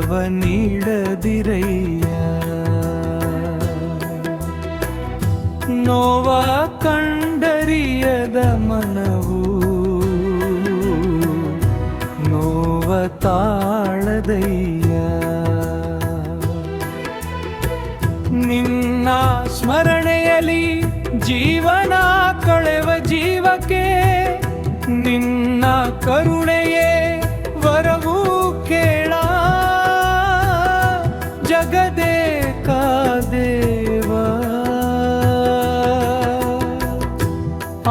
ದುಃಖವ ನೀಡದಿರಯ್ಯ. ನೋವ ಕಂಡರಿಯದ ಮನವು ನೋವ ತಾಳದಯ್ಯ. ನಿನ್ನ ಸ್ಮರಣೆಯಲ್ಲಿ ಜೀವನ ಕಳೆವ ಜೀವಕ್ಕೆ ನಿನ್ನ ಕರುಣೆಯೇ ವರವು ಕೇಳ. ಜಗದೇಕ ದೇವ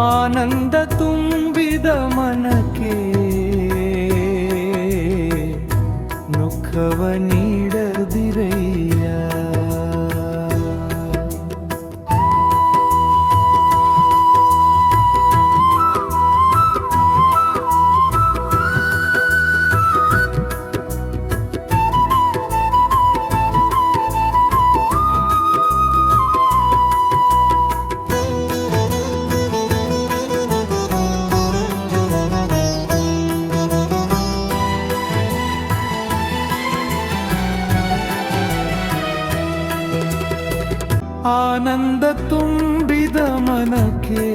ಆನಂದ ತುಂಬಿದ ಮನಕ್ಕೆ ದುಃಖವ ನೀಡದಿರಯ್ಯ. ಆನಂದ ತುಂಬಿದ ಮನಕ್ಕೆ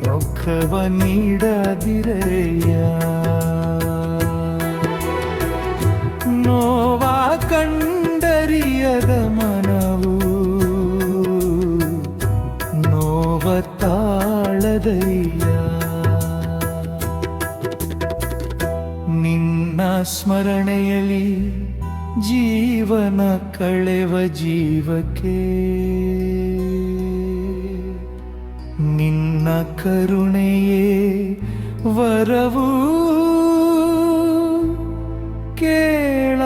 ದುಃಖವ ನೀಡದಿರಯ್ಯ. ನೋವ ಕಂಡರಿಯದ ಮನವು ನೋವ ತಾಳದಯ್ಯ. ನಿನ್ನ ಸ್ಮರಣೆಯಲ್ಲಿ ಜೀವನ ಕಳೆವ ಜೀವಕ್ಕೆ ನಿನ್ನ ಕರುಣೆಯೇ ವರವು ಕೇಳ.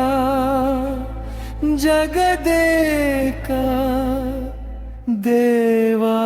ಜಗದೇಕ ದೇವಾ